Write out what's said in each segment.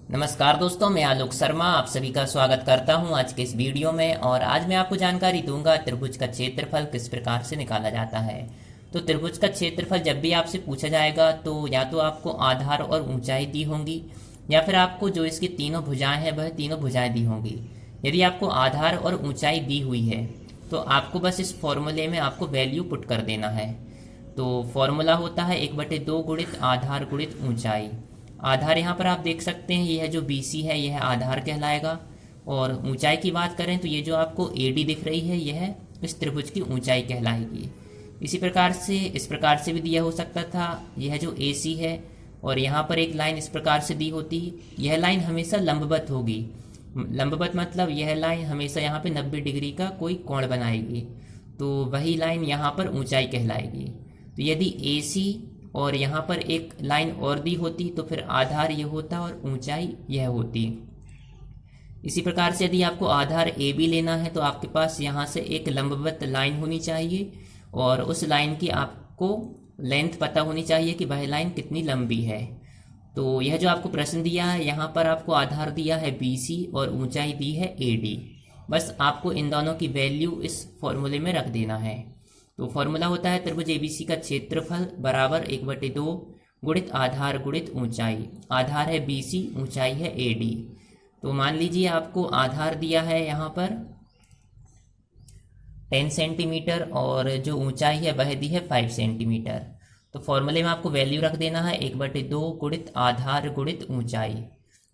नमस्कार दोस्तों, मैं आलोक शर्मा आप सभी का स्वागत करता हूं आज के इस वीडियो में। और आज मैं आपको जानकारी दूंगा त्रिभुज का क्षेत्रफल किस प्रकार से निकाला जाता है। तो त्रिभुज का क्षेत्रफल जब भी आपसे पूछा जाएगा तो या तो आपको आधार और ऊंचाई दी होंगी या फिर आपको जो इसकी तीनों भुजाएं हैं वह तीनों भुजाएं दी होंगी। यदि आपको आधार और ऊंचाई दी हुई है तो आपको बस इस फॉर्मूले में आपको वैल्यू पुट कर देना है। तो फॉर्मूला होता है 1/2 गुणित आधार गुणित ऊंचाई। आधार यहाँ पर आप देख सकते हैं, यह जो BC है यह आधार कहलाएगा। और ऊंचाई की बात करें तो ये जो आपको AD दिख रही है यह इस त्रिभुज की ऊंचाई कहलाएगी। इसी प्रकार से इस प्रकार से भी दिया हो सकता था, यह जो AC है और यहाँ पर एक लाइन इस प्रकार से दी होती, यह लाइन हमेशा लंबवत होगी। लंबवत मतलब यह लाइन हमेशा यहाँ पे 90 डिग्री का कोई कोण बनाएगी, तो वही लाइन यहाँ पर ऊंचाई कहलाएगी। तो यदि AC और यहाँ पर एक लाइन और दी होती तो फिर आधार ये होता और ऊंचाई यह होती। इसी प्रकार से यदि आपको आधार AB लेना है तो आपके पास यहाँ से एक लंबवत लाइन होनी चाहिए और उस लाइन की आपको लेंथ पता होनी चाहिए कि वह लाइन कितनी लंबी है। तो यह जो आपको प्रश्न दिया है यहाँ पर आपको आधार दिया है BC और ऊंचाई दी है AD। बस आपको इन दोनों की वैल्यू इस फॉर्मूले में रख देना है। तो फॉर्मूला होता है त्रिभुज ABC का क्षेत्रफल बराबर 1/2 गुणित आधार गुणित ऊंचाई। आधार है BC, ऊंचाई है AD। तो मान लीजिए आपको आधार दिया है यहाँ पर 10 सेंटीमीटर और जो ऊंचाई है वह दी है 5 सेंटीमीटर। तो फॉर्मूले में आपको वैल्यू रख देना है 1/2 गुणित आधार गुणित ऊंचाई।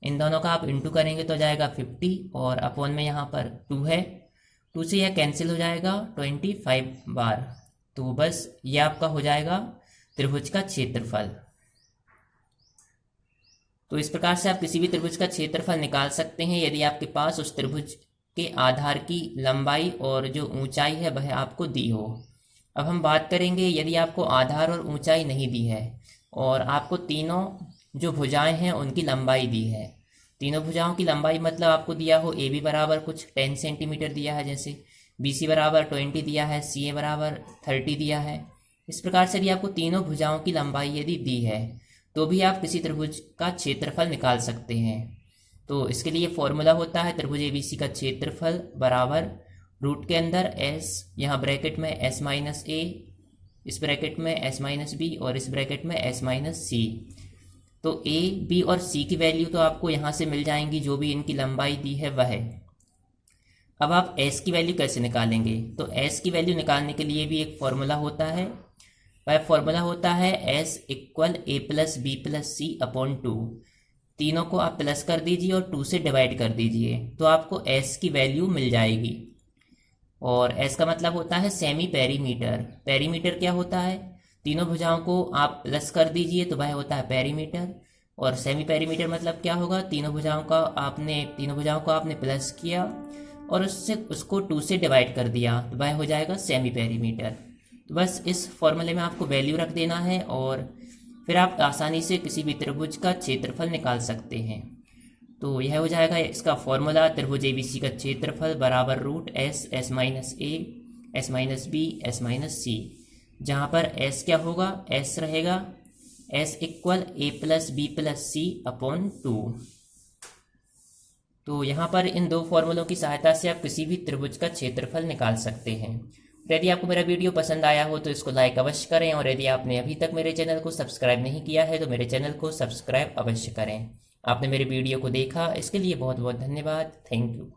इन दोनों का आप इंटू करेंगे तो जाएगा 50 और अपॉन में यहाँ पर 2 है, 2 से यह कैंसिल हो जाएगा 25 बार। तो बस ये आपका हो जाएगा त्रिभुज का क्षेत्रफल। तो इस प्रकार से आप किसी भी त्रिभुज का क्षेत्रफल निकाल सकते हैं यदि आपके पास उस त्रिभुज के आधार की लंबाई और जो ऊंचाई है वह आपको दी हो। अब हम बात करेंगे यदि आपको आधार और ऊंचाई नहीं दी है और आपको तीनों जो भुजाएं हैं उनकी लंबाई दी है। तीनों भुजाओं की लंबाई मतलब आपको दिया हो AB बराबर कुछ 10 सेंटीमीटर दिया है, जैसे BC बराबर 20 दिया है, CA बराबर 30 दिया है। इस प्रकार से यदि आपको तीनों भुजाओं की लंबाई यदि दी है तो भी आप किसी त्रिभुज का क्षेत्रफल निकाल सकते हैं। तो इसके लिए फॉर्मूला होता है त्रिभुज ABC का क्षेत्रफल बराबर रूट के अंदर S, यहाँ ब्रैकेट में S-A, इस ब्रैकेट में S-B और इस ब्रैकेट में S-C। तो A, B और C की वैल्यू तो आपको यहाँ से मिल जाएंगी, जो भी इनकी लंबाई दी है वह। अब आप S की वैल्यू कैसे निकालेंगे? तो S की वैल्यू निकालने के लिए भी एक फॉर्मूला होता है। वह फॉर्मूला होता है S = A + B + C upon 2। तीनों को आप प्लस कर दीजिए और 2 से डिवाइड कर दीजिए तो आपको S की वैल्यू मिल जाएगी। और S का मतलब होता है सेमी पेरीमीटर। पेरीमीटर क्या होता है? तीनों भुजाओं को आप प्लस कर दीजिए तो वह होता है पेरीमीटर। और सेमी पेरीमीटर मतलब क्या होगा? तीनों भुजाओं को आपने प्लस किया और उसको 2 से डिवाइड कर दिया तो वह हो जाएगा सेमी पेरीमीटर। तो बस इस फॉर्मूले में आपको वैल्यू रख देना है और फिर आप आसानी से किसी भी त्रिभुज का क्षेत्रफल निकाल सकते हैं। तो यह हो जाएगा इसका फॉर्मूला त्रिभुज ABC का क्षेत्रफल बराबर root S, S-A, S-B, S-C। जहाँ पर S क्या होगा? S रहेगा S = A + B + C upon 2। तो यहाँ पर इन दो फॉर्मूलों की सहायता से आप किसी भी त्रिभुज का क्षेत्रफल निकाल सकते हैं। तो यदि आपको मेरा वीडियो पसंद आया हो तो इसको लाइक अवश्य करें और यदि आपने अभी तक मेरे चैनल को सब्सक्राइब नहीं किया है तो मेरे चैनल को सब्सक्राइब अवश्य करें। आपने मेरे वीडियो को देखा इसके लिए बहुत बहुत धन्यवाद। Thank you.